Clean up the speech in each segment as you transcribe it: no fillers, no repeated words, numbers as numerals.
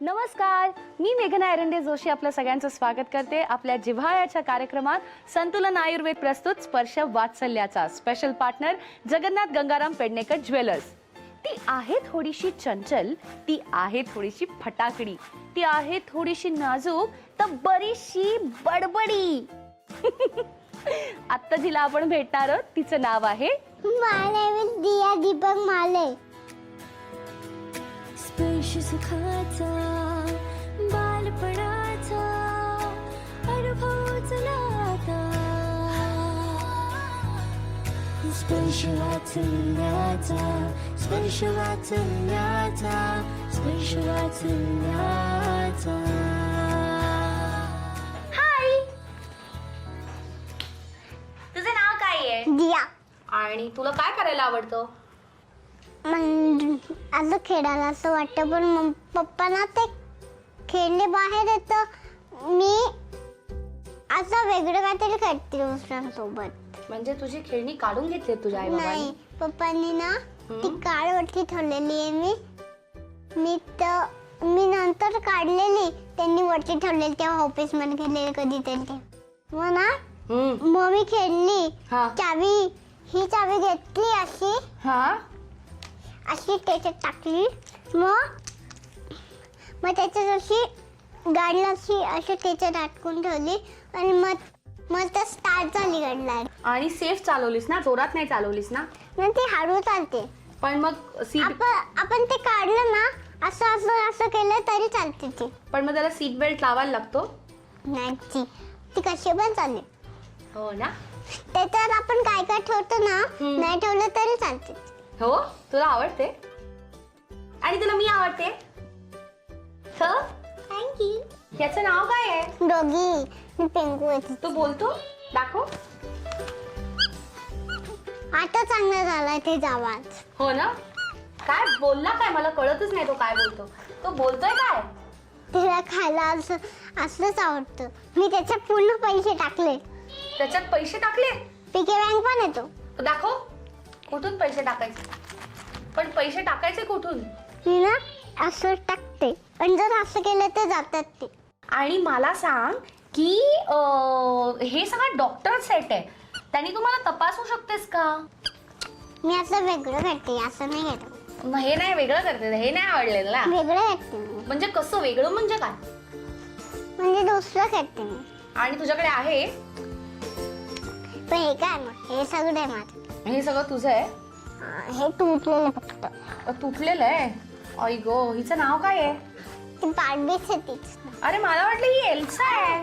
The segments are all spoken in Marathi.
नमस्कार, मी मेघना एरंडे जोशी आपल्या सगळ्यांचं स्वागत करते आपल्या जिव्हाळ्याच्या कार्यक्रमात. संतुलन आयुर्वेद प्रस्तुत स्पर्श वात्सल्याचा special partner Jagannath Gangaram Pednekar jewellers. ती आहे थोडीशी चंचल, ती आहे थोडीशी फटाकडी, ती आहे थोडीशी नाजूक तर बरीचशी बडबडी. आत्ता जिला आपण भेटणार आहोत तिचं नाव आहे दिया दीपक माले. स्पर्श सुखाचा बालपणाचा अनुभव चला आता. स्पर्श वाचल्याचा स्पर्श वाचल्याचा स्पर्श वाचल्याचा. हाय, तुझं नाव काय आहे दिया. आणि तुला काय करायला आवडतं? असं खेळायला असं वाटतं, पण पप्पा ना ते खेळले बाहेर येतं. मी असं वेगळं काहीतरी खेळते दुसऱ्यांसोबत. म्हणजे तुझी खेळणी काढून घेतली तुझ्या आई नाही, पप्पांनी ना ती काळवरती ठेवलेली आहे. मी नंतर काढलेली, त्यांनी वरती ठेवलेली तेव्हा ऑफिस मध्ये गेलेली कधीतरी ते. मग ना मग मी खेळली. हा. चावी, ही चावी घेतली अशी हा, त्याच्यात टाकली. मग त्याच्यात अशी गाडीला अशी त्याच्यात अटकून ठेवली आणि मग ते स्टार्ट झाली गाडी. आणि सेफ चालवलीस ना, जोरात नाही चालवलीस ना? मग ती हळू चालते. पण मग सीट, आपण ते काढलं ना, असं असं असं केलं तरी चालते ती. पण मग त्याला सीट बेल्ट लावायला लागतो. नाही, ती कशी पण चालते. हो ना? त्याच्यात आपण काय काय ठेवतो ना, नाही ठेवलं तरी चालते. हो, तुला आवडते आणि तुला मी आवडते. थँक्यू. याचं नाव काय आहे? दोघी. मी पेंगू येते. तू बोलतो, दाखव. आता चांगला झालाय ते आवाज. हो ना? काय बोलला काय, मला कळतच नाही तो काय बोलतो. तो बोलतोय काय? तिला खायला असलंच आवडतं. मी त्याच्यात पूर्ण पैसे टाकले. त्याच्यात पैसे टाकले? पीके बँक पण येतो. दाखव. कुठून पैसे टाकायचे? पण पैसे टाकायचे कुठून? मी ना असं टाकते आणि जर असं केलं तर जातात ते. आणि मला सांग की हे सगळं डॉक्टर सेट आहे, त्यांनी तुम्हाला तपासू शकतेस का? मी असं वेगळं करते, असं नाही करत. मग हे नाही, वेगळं करते. हे नाही आवडलेलं ना? वेगळं करते मी. म्हणजे कसं वेगळं म्हणजे काय? म्हणजे दुसरं करते मी. आणि तुझ्याकडे आहे? पण हे काय मग, हे सगळं आहे माझं. हे सगळं तुझं आहे? हे तुटलेलं फक्त. तुटलेलं आहे? आई गो, हिचं नाव काय आहे? ती पाठबीच आहे तीच. अरे मला वाटलं ही एल्सा आहे.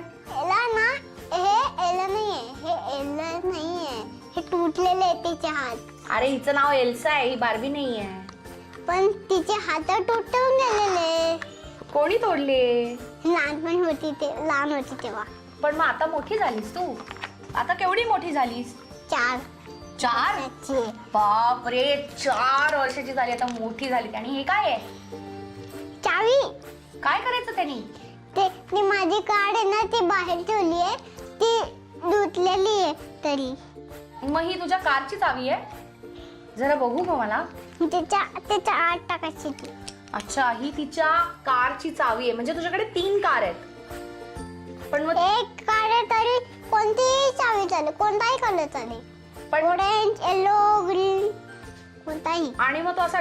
एला ना, हे एला नाहीये, हे एला नाहीये, हे तुटलेले आहे तिचे हात. अरे हिचं नाव एल्सा आहे, ही बार्बी नाही आहे. पण तिचे हात तुटून गेलेले. कोणी तोडले? लहानपणी होती ते, लहान होती तेव्हा. पण मग आता मोठी झालीस तू. आता केवढी मोठी झालीस? 4 4? वर्षाची. बाप रे, 4 वर्षाची झाली, आता मोठी झाली. आणि हे काय आहे? चावी. काय करायचं त्यांनी? ती माझी कार्ड आहे ना, ती बाहेर ठेवली आहे. ती धुतलेली आहे तरी. मग ही तुझ्या कारची चावी आहे? जरा बघू का मला. त्याच्या आत टाकायची ती. अच्छा, ही तिच्या कारची चावी आहे. म्हणजे तुझ्याकडे 3 कार आहेत. पण मग एक कार्ड आहे तरी कोणतीही चावी चालेल, कोणताही कलर चालेल. पण ऑरेंज, येलो, ग्रीन, कोणताही. आणि मग तो असा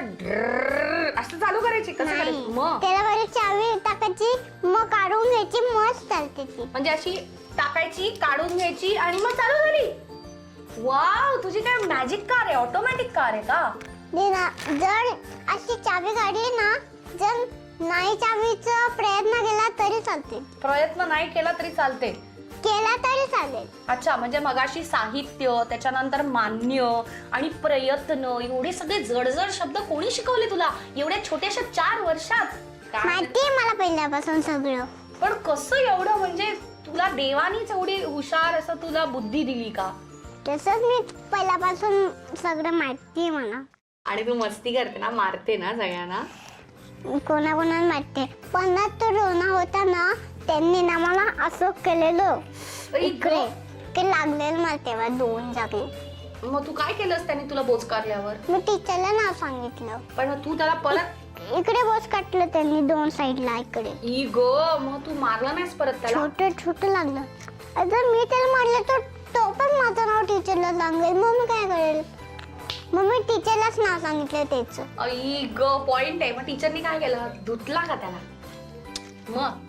असं चालू करायची? कसं करायचं मग? त्याला बरी चावी टाकायची, मग काढून घ्यायची, मस्त चालते ती. म्हणजे अशी टाकायची, काढून घ्यायची आणि मग चालू झाली. वाव, तुझी काय मॅजिक कार आहे? ऑटोमॅटिक कार आहे का? जर अशी चावी काढली ना, जर नाही चावीचा प्रयत्न केला तरी चालते. प्रयत्न नाही केला तरी चालते? केला तरी चालेल. अच्छा, म्हणजे मगाशी साहित्य, त्याच्यानंतर मान्य आणि प्रयत्न, एवढे सगळे जडजड शब्द कोणी शिकवले तुला एवढ्या छोट्याशा 4 वर्षात? माहितीये मला पहिल्यापासून सगळं. पण कसं एवढं, म्हणजे तुला देवानीच एवढी हुशार असं तुला बुद्धी दिली का? तसंच मी पहिल्यापासून सगळं माहितीये मला. आणि तू मस्ती करते ना, मारते ना सगळ्यांना? कोणाकोणाला माहितीये. पण ना तो रोना होता ना, त्यांनी ना मला असं केलेलं इकडे, ते लागलेलं मला तेव्हा 2 जागी. मग तू काय केलंस त्यांनी तुला बोचकारल्यावर? मी टीचरला नाव सांगितलं. पण मग तू त्याला परत इकडे बोस काटलं त्यांनी 2 साईडला इकडे. ई गो, मग तू मारला नाहीस परत त्याला? छोटं छोटं लागलं. जर मी त्याला मारलं तर तो पण माझं नाव टीचरला सांगेल. मग मी काय करेल? मग मी टीचरलाच नाव सांगितलं त्याचं. आई ग, पॉइंट आहे. मग टीचरनी काय केलं? धुतला का त्याला? मग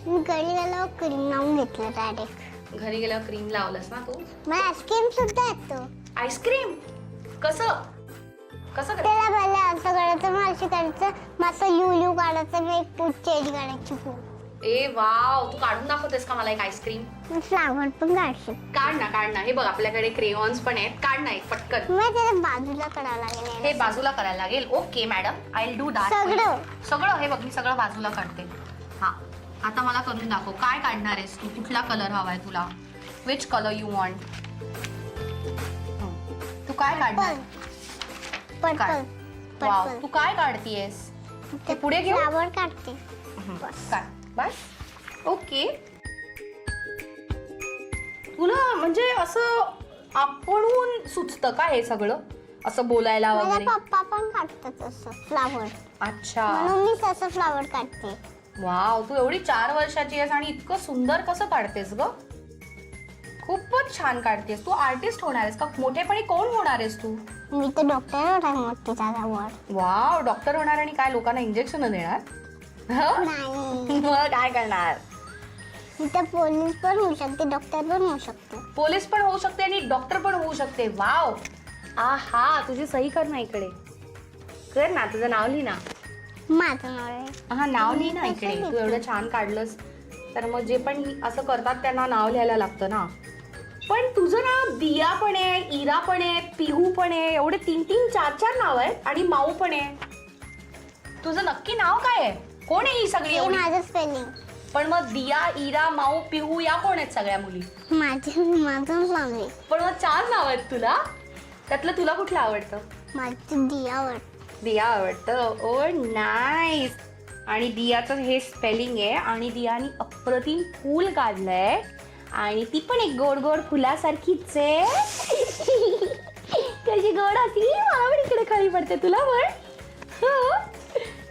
मी घरी गेल्यावर क्रीम लावून घेतलं डायरेक्ट. घरी गेल्यावर क्रीम लावलंस ना तू? मला आईस्क्रीम सुद्धा येतो. आईस्क्रीम कसं कसं करायचं? त्याला पहिले असं करायचं, मग असं करायचं, मग असं यू काढायचं, मग एक चेरी काढायची. ए वाव, तू काढून दाखवतेस का मला एक आईस्क्रीम? फ्लावर पण काढशील. काढ ना, काढ ना. हे बघ, आपल्याकडे क्रेयॉन्स पण आहेत. काढ ना एक पटकन. मग त्याला बाजूला करावं लागेल. हे बाजूला करायला लागेल. Okay madam, I will do that. सगळं सगळं हे बघ, मी सगळं बाजूला काढते. हा, आता मला करून दाखव. काय काढणार आहेस तू? कुठला कलर हवाय तुला? Which colour you want? तू काय काढणार? पर्पल. वाव, तू काय काढतीयेस? ते पुढे घेऊ? फ्लावर काढते. काय बस? ओके. तुला म्हणजे असं आपणहून सुचतं का हे सगळं असं बोलायला माझा वगैरे? पप्पा पण काढतात असं फ्लावर. अच्छा, म्हणून मी तसं फ्लावर काढते. वाव, तू एवढी 4 वर्षाची आहेस आणि इतकं सुंदर कसं काढतेस ग? खूपच छान काढतेस. तू आर्टिस्ट होणार आहेस का? मोठेपणी कोण होणार आहेस तू? मी तर डॉक्टर होणार मोठी झाल्यावर. वाव, डॉक्टर होणार आणि काय लोकांना इंजेक्शन देणार? हं? नाही, मग काय करणार? मी तर पोलीस पण होऊ शकते, डॉक्टर पण होऊ शकते. पोलीस पण होऊ शकते आणि डॉक्टर पण होऊ शकते. वाव, आहा, तुझी सही कर ना इकडे. कर ना, तुझं नाव लिही ना. माझं नाव आहे. हा, नाव लिही ना इकडे. तू एवढं छान काढलंस तर मग जे पण असं करतात त्यांना नाव लिहायला लागतं ना. पण तुझं नाव दिया पण आहे, इरा पण आहे, पिहू पण आहे. एवढे 3-3, 4-4 नाव आहेत आणि माऊ पण आहे. तुझं नक्की नाव काय आहे? कोण आहे ही सगळी हे एवढी? माझं स्पेलिंग. पण मग दिया, इरा, माऊ, पिहू या कोण आहेत सगळ्या मुली? माझं सांगे. पण मग 4 नाव आहेत तुला. त्यातलं तुला कुठलं आवडतं? माझं दियावर. दिया आवडतं. ओ नाईस. आणि दियाचं हे स्पेलिंग आहे आणि दियानी अप्रतिम फूल काढलंय आणि ती पण एक गोड गोड फुलासारखीच आहे. कशी गोड होती. मला पण इकडे खळी पडते. तुला पण? हो.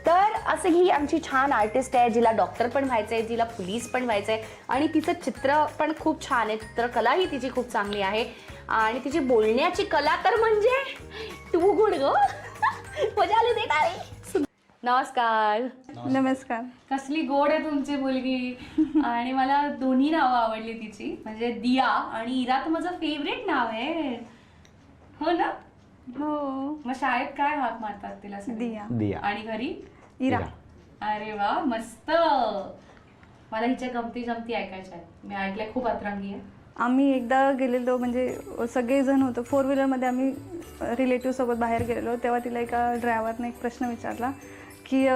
तर असं ही आमची छान आर्टिस्ट आहे, जिला डॉक्टर पण व्हायचंय, जिला पोलीस पण व्हायचंय आणि तिचं चित्र पण खूप छान आहे. चित्रकलाही तिची खूप चांगली आहे आणि तिची बोलण्याची कला तर म्हणजे टू गुड ग. मजा आली ते काय. नमस्कार. नमस्कार. कसली गोड आहे तुमची मुलगी. आणि मला दोन्ही नावं आवडली तिची, म्हणजे दिया आणि इरा तर माझं फेवरेट नाव आहे. हो ना? हो. मग शाळेत काय हाक मारतात तिला सगळे? दिया. दिया. आणि घरी? इरा. अरे वा, मस्त. मला हिच्या गमती जमती ऐकायच्या आहेत. मी ऐकल्या खूप अतरंगी आहे. आम्ही एकदा गेलेलो, म्हणजे सगळेजण होतो 4 व्हीलरमध्ये. आम्ही रिलेटिव्ह सोबत बाहेर गेलेलो, तेव्हा तिला एका ड्रायव्हरने एक प्रश्न विचारला की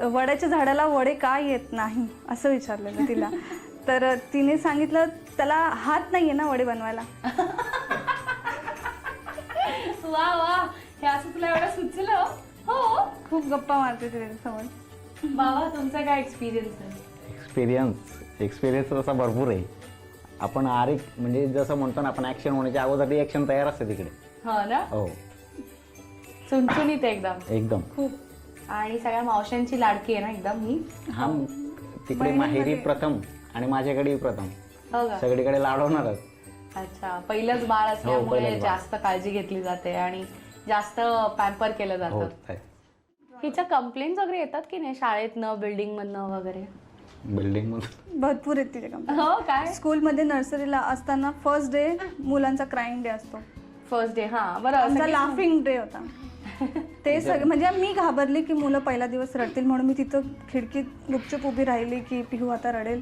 वड्याच्या झाडाला वडे का येत नाही असं विचारलेलं तिला. तर तिने सांगितलं त्याला हात नाहीये ना वडे बनवायला. वा वा, हे असं तुला एवढं सुचलं? हो. खूप गप्पा मारते तिच्यासमोर. बाबा, तुमचा काय एक्सपिरियन्स आहे? एक्सपिरियन्स तसा भरपूर आहे. आपण म्हणजे जसं म्हणतो ना आपण ॲक्शन होण्याच्या अगोदर ॲक्शन तयार असते तिकडे. हो ना? हो, चुनचुनीत एकदम. एकदम. खूप. आणि सगळ्या मावशांची लाडकी आहे ना एकदम ही. हा, तिकडे माहेरी प्रथम आणि माझ्याकडे प्रथम. हो का? सगळीकडे लाडवणारच. अच्छा, पहिलंच बाळ असल्यामुळे पहिलंच बाळ. जास्त काळजी घेतली जाते आणि जास्त पॅम्पर केलं हो, जातं. हिच्या कंप्लेंट्स वगैरे येतात की नाही शाळेतनं, बिल्डिंग मधनं वगैरे? बिल्डिंग मध्ये भरपूर आहेत तिच्या कंप्लेंट. हो काय? स्कूलमध्ये नर्सरीला असताना फर्स्ट डे मुलांचा क्राईंग डे असतो. First day. हा बरं. आमचा असं लाफिंग डे होता. ते सगळं म्हणजे मी घाबरली की मुलं पहिला दिवस रडतील, म्हणून मी तिथं खिडकीत गुपचूप उभी राहिली की पिहू आता रडेल.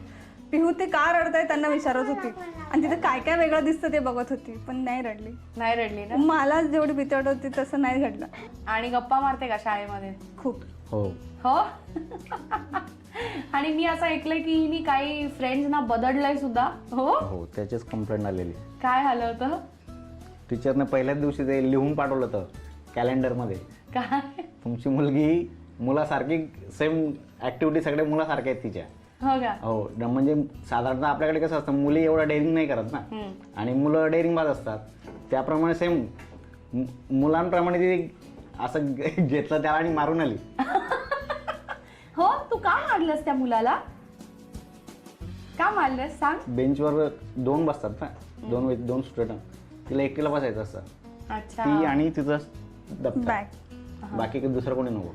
पिहू ते का रडताय त्यांना विचारत होती आणि तिथं काय काय वेगळं दिसतं ते बघत होती, पण नाही रडली. नाही रडली ना? मला जेवढी भीती वाटत होती तसं नाही घडलं. आणि गप्पा मारते का शाळेमध्ये? खूप. हो. हो. आणि मी असं ऐकलंय की हिने काही फ्रेंड्सना बदललंय सुद्धा. हो. हो, त्याचीच कंप्लेंट आलेली. काय झालं होतं? टीचरने पहिल्याच दिवशी ते लिहून पाठवलं होतं कॅलेंडरमध्ये. काय? तुमची मुलगी मुलासारखी सेम ॲक्टिव्हिटी सगळ्या मुलासारख्या आहेत तिच्या. हो का? हो, म्हणजे साधारणतः आपल्याकडे कसं असतं, मुली एवढं डेअरिंग नाही करत ना आणि मुलं डेअरिंग बाज असतात. त्याप्रमाणे सेम मुलांप्रमाणे ती असं घेतलं त्याला आणि मारून आली. हो, तू का मारलंस त्या मुलाला? का मारलंस सांग. बेंचवर 2 बसतात ना, 2 स्टुडंट, तिला एकटीला बसायचं असतं. अच्छा. ती आणि तिचं दप्तर, बॅग. बाकी काही दुसरं कोणी नको.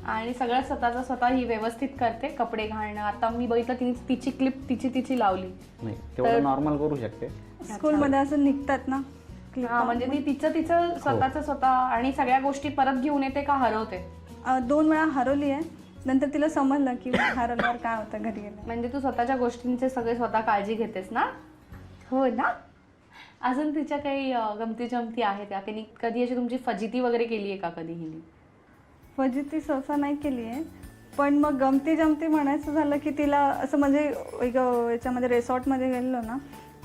आणि सगळं स्वतः ही व्यवस्थित करते, कपडे घालणं. आता मी बघितलं तिने तिची क्लिप तिची लावली. नाही तेवढं नॉर्मल करू शकते. स्कूलमध्ये असं निघतात ना clip. हा, म्हणजे ती तिचं स्वतः आणि सगळ्या गोष्टी परत घेऊन येते का हरवते? 2 वेळा हरवली आहे. नंतर तिला समजलं की हरवल्यावर काय होतं घरी गेलं. म्हणजे तू स्वतःच्या गोष्टींचे सगळे स्वतः काळजी घेतेस ना? हो ना. अजून तिच्या काही गमती जमती आहेत का? तिने कधी अशी तुमची फजिती वगैरे केली आहे का कधी हिने? फजिती सहसा नाही केली आहे, पण मग गमती जमती म्हणायचं झालं की तिला असं म्हणजे एक याच्यामध्ये रिसॉर्टमध्ये गेलेलो ना,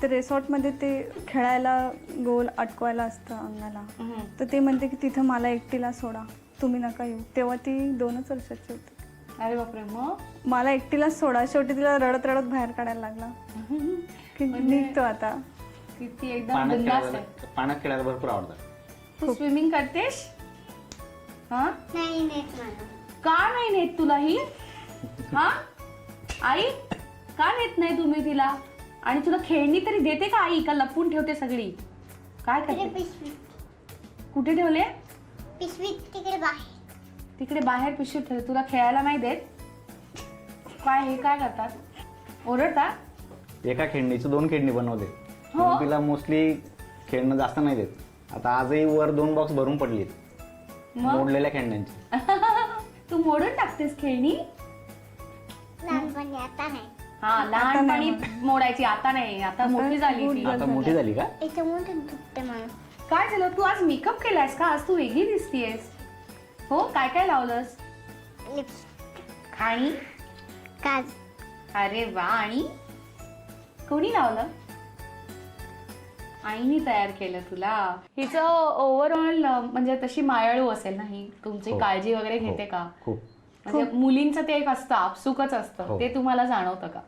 तर रिसॉर्टमध्ये ते खेळायला गोल अटकवायला असतं अंगाला. तर ते म्हणते की तिथं मला एकटीला सोडा, तुम्ही नका येऊ. तेव्हा ती 2च वर्षाची होती. अरे बापरे. मग मला एकटीलाच सोडा. शेवटी तिला रडत रडत बाहेर काढायला लागला की निघतो आता. ती एकदम बिंदास आहे. पाण्यात खेळायला भरपूर आवडतं. तू स्विमिंग करतेस? हा, नाही नेत मला. का नाही नेत तुला ही? हा आई, का नेत नाही तुम्ही तिला? आणि तुला खेळणी तरी देते का आई, का लपून ठेवते सगळी? काय तिकडे करते? पिशवी कुठे ठेवले? पिशवी तिकडे बाहेर. तिकडे बाहेर पिशवीत ठेवले. तुला खेळायला नाही देत? काय हे काय करतात? ओरडतात? एका खेळणीची 2 खेळणी बनवते. हो. म्हणून तिला मोस्टली खेळणं जास्त नाही देत. आता आजही वर 2 बॉक्स भरून पडली मग मोडलेल्या खेळण्यांची. तू मोडून टाकतेस खेळणी? लहानपणी, आता नाही. हा, लहानपणी मोडायची, आता नाही. आता मोठी झाली ती. आता मोठी झाली का? याच्यामुळे दुखते मला. काय झालं? तू आज मेकअप केलायस का? आज तू वेगळी दिसतीयस. हो, काय काय लावलंस? लिप्स आणि काज. अरे वा. आणि कोणी लावलं? आईने तयार केलं तुला. हिचं ओव्हरऑल म्हणजे तशी मायाळू असेल ना ही? तुमची हो. काळजी वगैरे हो. घेते का? खूप. म्हणजे मुलींचं ते एक असतं, आपसुकच असतं, हो. ते तुम्हाला जाणवतं का?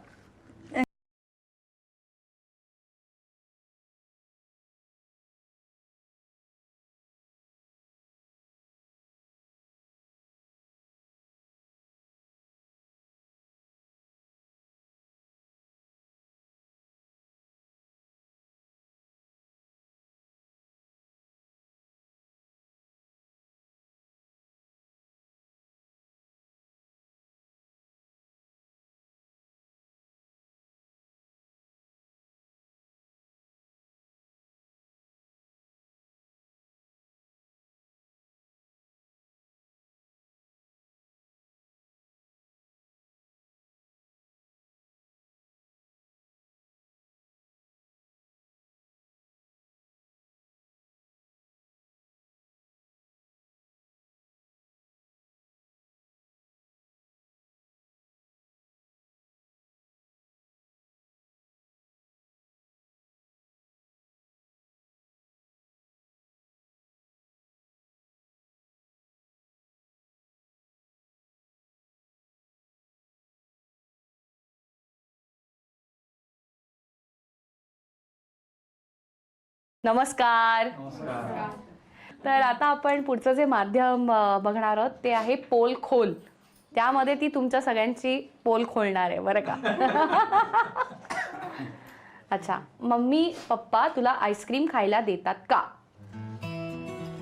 नमस्कार. तर आता आपण पुढचं जे माध्यम बघणार आहोत ते आहे पोल खोल. त्यामध्ये ती तुमच्या सगळ्यांची पोल खोलणार आहे बरं का. अच्छा, मम्मी पप्पा तुला आईस्क्रीम खायला देतात का?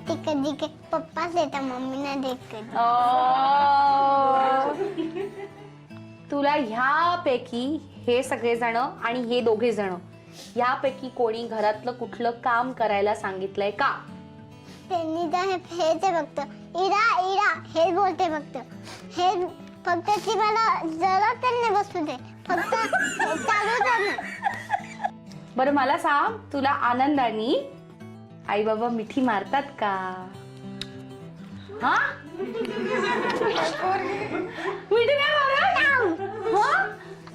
ते कधी पप्पाच देतात, मम्मी नाही देत कधी. तुला ह्यापैकी हे सगळेजण आणि हे 2 जण यापैकी कोणी घरातलं कुठलं काम करायला सांगितलंय का? त्यांनी तर हेच आहे फक्त, इरा इरा हे बोलते फक्त. हे फक्त ती मला जरा त्यांनी बसू दे, फक्त चालू कर. बरं मला सांग, तुला आनंदाने आई बाबा मिठी मारतात का? हा, मिठी नाही मारत? हा?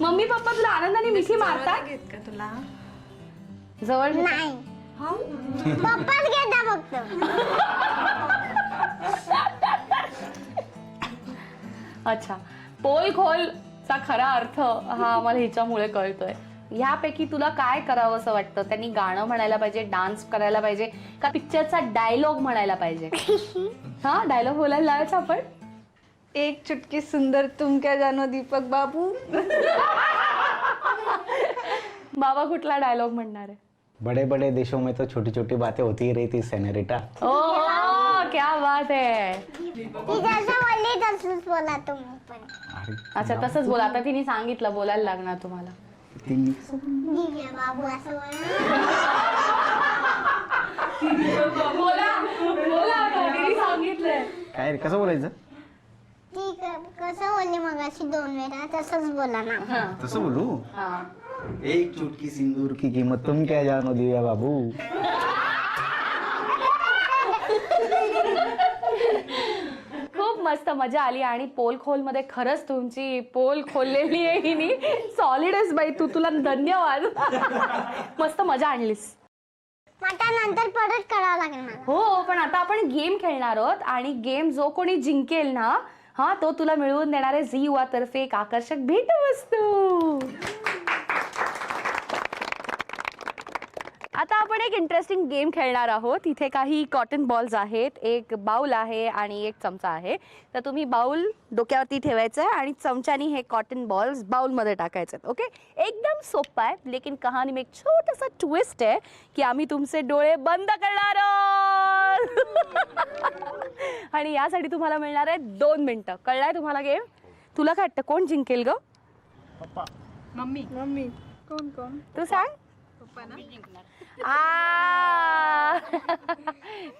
मम्मी पप्पा तुला आनंदाने मिठी मारतात का तुला? जवळ घेतात? नाही, पप्पाच घेता फक्त. अच्छा, पोल खोल चा खरा अर्थ हा आम्हाला हिच्यामुळे कळतोय. ह्यापैकी तुला काय करावं असं वाटतं? त्यांनी गाणं म्हणायला पाहिजे, डान्स करायला पाहिजे, का पिक्चरचा डायलॉग म्हणायला पाहिजे? हा, डायलॉग बोलायला लावायचा आपण. एक चुटकी सुंदर तुम क्या जानो दीपक बाबू. बाबा कुठला डायलॉग म्हणणार आहे? बड़े बड़े देशों में तो छोटी छोटी बातें होती ही रहती सेनोरिटा. ओ क्या बात आहे. ती जसं बोलली तसंच बोला तुम्ही पण. अच्छा, तसंच बोला. आता तिने सांगितलं, बोलायला लागणार तुम्हाला. ठीक आहे बाबू असं सांगितलंय. काय कसं बोलायचं? ठीक आहे कसं बोलली मगाशी 2 वेळा तसंच बोला ना. तसं बोलू? हा. एक चुटकी सिंदूर की कीमत तुम क्या जानो दिव्या बाबू. खूप मस्त मजा आली आणि पोल खोल मध्ये खरंच तुमची पोल खोललेली आहे हिनी. सॉलिडच बाई, तुला धन्यवाद. मस्त मजा आणलीस. आता नंतर परत करावं लागेल मला. हो, पण आता आपण गेम खेळणार आहोत आणि गेम जो कोणी जिंकेल ना, हा, तो तुला मिळवून देणार आहे झी युवा तर्फे एक आकर्षक भेटवस्तू. आता आपण एक इंटरेस्टिंग गेम खेळणार आहोत. इथे काही कॉटन बॉल्स आहेत, एक बाउल आहे आणि एक चमचा आहे. तर तुम्ही बाउल डोक्यावरती ठेवायचं आहे आणि चमच्यानी हे कॉटन बॉल्स बाउलमध्ये टाकायचे. ओके, एकदम सोपं आहे. लेकिन कहाणी में एक छोटासा ट्विस्ट आहे की आम्ही तुमचे डोळे बंद करणार आहोत. आणि यासाठी तुम्हाला मिळणार आहे 2 मिनिटं. कळलाय तुम्हाला गेम? तुला काय वाटतं कोण जिंकेल ग? मम्मी कोण कोण? तू सांग.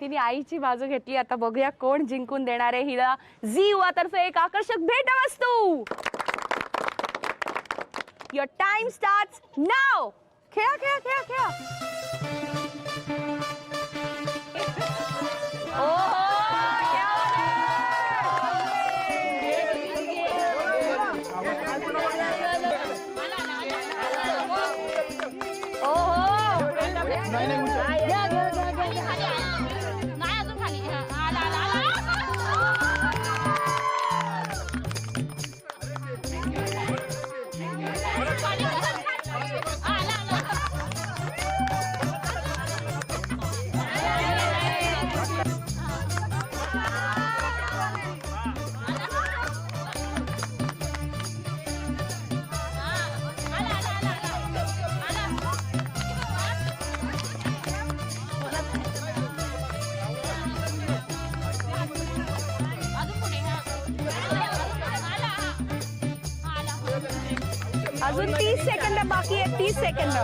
तिने आईची बाजू घेतली. आता बघूया कोण जिंकून देणार आहे हिला झी युवा तर्फे एक आकर्षक भेटवस्तू. Your time starts now. खेळा खेळा खेळा खेळा. अजून 30 सेकंद बाकी आहे. 30 सेकंद.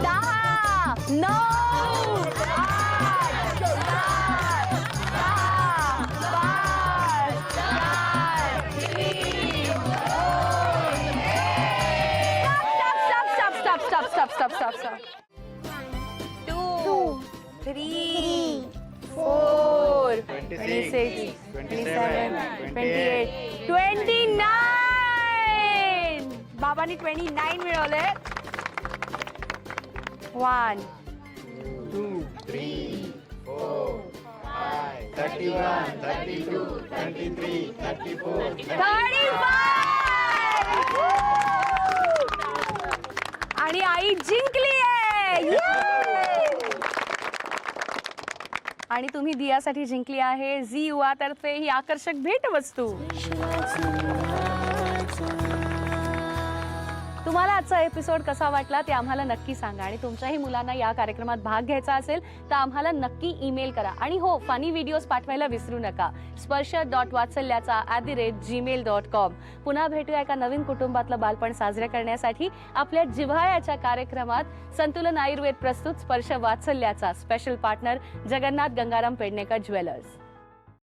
दहा, 9, 8, 7, 6, 5, 4, 3, Stop. 2, 3, 4, 26, 27, 28, 29. बाबांनी 29 मिळवले. 1, 2, 3, 4, 5, 31, 32, 33, 34, 35. आणि आई जिंकली आहे. आणि तुम्ही दियासाठी जिंकली आहे झी युवा तर्फे ही आकर्षक भेटवस्तू. तुम्हाला आजचा एपिसोड कसा वाटला ते आम्हाला नक्की सांगा. आणि तुमच्याही मुलांना या कार्यक्रमात भाग घ्यायचा असेल तर आम्हाला नक्की ईमेल करा. आणि हो, फनी व्हिडिओज पाठवायला विसरू नका. स्पर्श.वात्सल्याचा@gmail.com. पुन्हा भेटूया एका नवीन कुटुंबातलं बालपण साजरे करण्यासाठी आपल्या जिव्हाळ्याच्या कार्यक्रमात. संतुलन आयुर्वेद प्रस्तुत स्पर्श वात्सल्याचा. Special partner Jagannath Gangaram Pednekar jewellers.